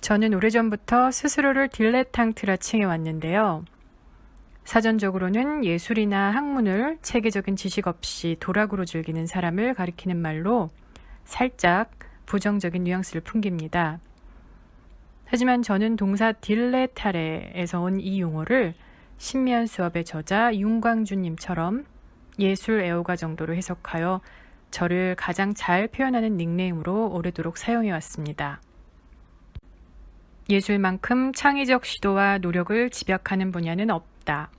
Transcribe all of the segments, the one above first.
저는 오래전부터 스스로를 딜레탕트라 칭해왔는데요. 사전적으로는 예술이나 학문을 체계적인 지식 없이 도락으로 즐기는 사람을 가리키는 말로 살짝 부정적인 뉘앙스를 풍깁니다. 하지만 저는 동사 딜레타레에서 온 이 용어를 신미한 수업의 저자 윤광주님처럼 예술 애호가 정도로 해석하여 저를 가장 잘 표현하는 닉네임으로 오래도록 사용해왔습니다. 예술만큼 창의적 시도와 노력을 집약하는 분야는 없다.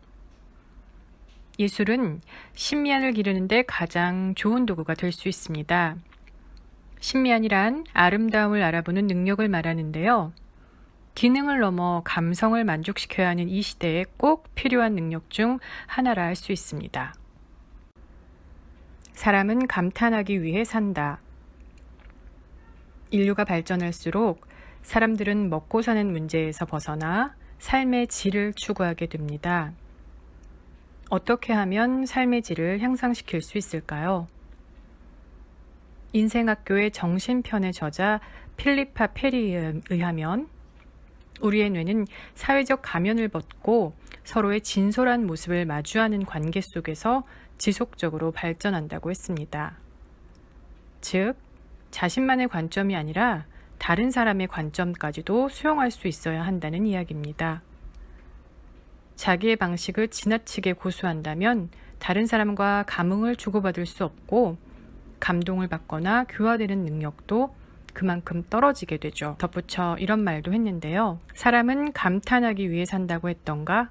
예술은 신미안을 기르는데 가장 좋은 도구가 될 수 있습니다. 신미안이란 아름다움을 알아보는 능력을 말하는데요. 기능을 넘어 감성을 만족시켜야 하는 이 시대에 꼭 필요한 능력 중 하나라 할 수 있습니다. 사람은 감탄하기 위해 산다. 인류가 발전할수록 사람들은 먹고 사는 문제에서 벗어나 삶의 질을 추구하게 됩니다. 어떻게 하면 삶의 질을 향상시킬 수 있을까요? 인생학교의 정신편의 저자 필리파 페리에 의하면 우리의 뇌는 사회적 가면을 벗고 서로의 진솔한 모습을 마주하는 관계 속에서 지속적으로 발전한다고 했습니다. 즉, 자신만의 관점이 아니라 다른 사람의 관점까지도 수용할 수 있어야 한다는 이야기입니다. 자기의 방식을 지나치게 고수한다면 다른 사람과 감흥을 주고받을 수 없고 감동을 받거나 교화되는 능력도 그만큼 떨어지게 되죠. 덧붙여 이런 말도 했는데요. 사람은 감탄하기 위해 산다고 했던가?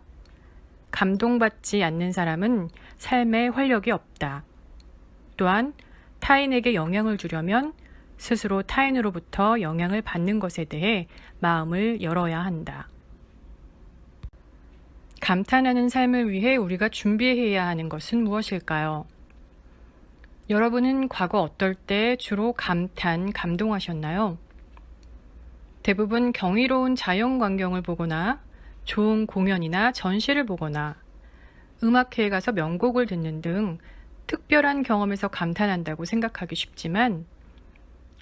감동받지 않는 사람은 삶에 활력이 없다. 또한 타인에게 영향을 주려면 스스로 타인으로부터 영향을 받는 것에 대해 마음을 열어야 한다. 감탄하는 삶을 위해 우리가 준비해야 하는 것은 무엇일까요? 여러분은 과거 어떨 때 주로 감동하셨나요? 대부분 경이로운 자연 광경을 보거나 좋은 공연이나 전시를 보거나 음악회에 가서 명곡을 듣는 등 특별한 경험에서 감탄한다고 생각하기 쉽지만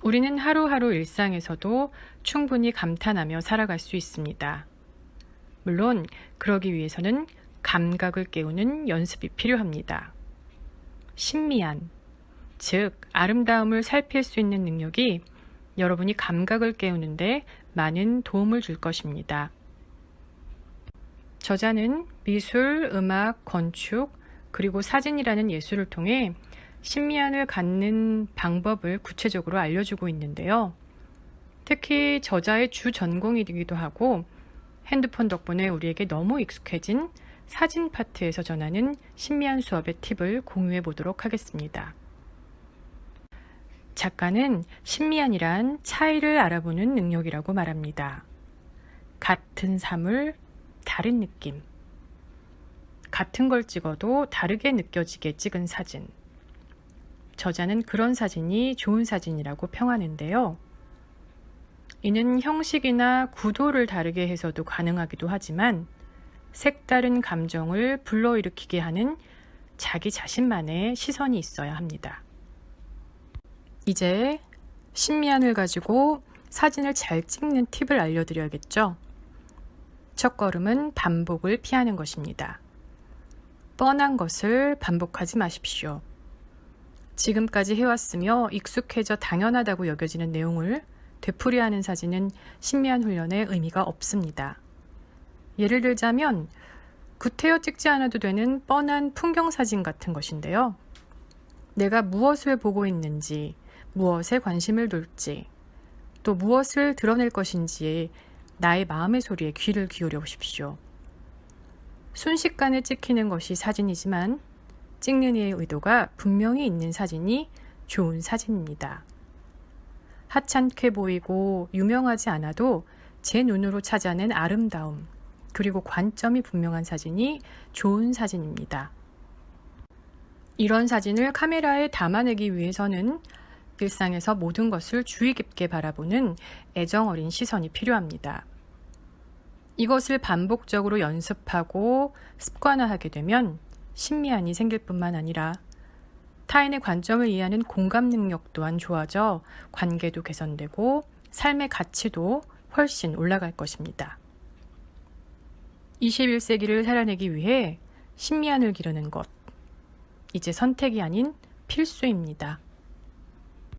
우리는 하루하루 일상에서도 충분히 감탄하며 살아갈 수 있습니다. 물론 그러기 위해서는 감각을 깨우는 연습이 필요합니다. 신미안, 즉 아름다움을 살필 수 있는 능력이 여러분이 감각을 깨우는데 많은 도움을 줄 것입니다. 저자는 미술, 음악, 건축, 그리고 사진이라는 예술을 통해 신미안을 갖는 방법을 구체적으로 알려주고 있는데요. 특히 저자의 주 전공이기도 하고 핸드폰 덕분에 우리에게 너무 익숙해진 사진 파트에서 전하는 신미안 수업의 팁을 공유해 보도록 하겠습니다. 작가는 신미안이란 차이를 알아보는 능력이라고 말합니다. 같은 사물, 다른 느낌. 같은 걸 찍어도 다르게 느껴지게 찍은 사진. 저자는 그런 사진이 좋은 사진이라고 평하는데요. 이는 형식이나 구도를 다르게 해서도 가능하기도 하지만 색다른 감정을 불러일으키게 하는 자기 자신만의 시선이 있어야 합니다. 이제 신미안을 가지고 사진을 잘 찍는 팁을 알려드려야겠죠? 첫 걸음은 반복을 피하는 것입니다. 뻔한 것을 반복하지 마십시오. 지금까지 해왔으며 익숙해져 당연하다고 여겨지는 내용을 되풀이하는 사진은 신미안 훈련에 의미가 없습니다. 예를 들자면 구태여 찍지 않아도 되는 뻔한 풍경 사진 같은 것인데요. 내가 무엇을 보고 있는지, 무엇에 관심을 둘지, 또 무엇을 드러낼 것인지 나의 마음의 소리에 귀를 기울여 보십시오. 순식간에 찍히는 것이 사진이지만 찍는 이의 의도가 분명히 있는 사진이 좋은 사진입니다. 하찮게 보이고 유명하지 않아도 제 눈으로 찾아낸 아름다움, 그리고 관점이 분명한 사진이 좋은 사진입니다. 이런 사진을 카메라에 담아내기 위해서는 일상에서 모든 것을 주의 깊게 바라보는 애정 어린 시선이 필요합니다. 이것을 반복적으로 연습하고 습관화하게 되면 신미안이 생길 뿐만 아니라 타인의 관점을 이해하는 공감 능력 또한 좋아져 관계도 개선되고 삶의 가치도 훨씬 올라갈 것입니다. 21세기를 살아내기 위해 신미안을 기르는 것, 이제 선택이 아닌 필수입니다.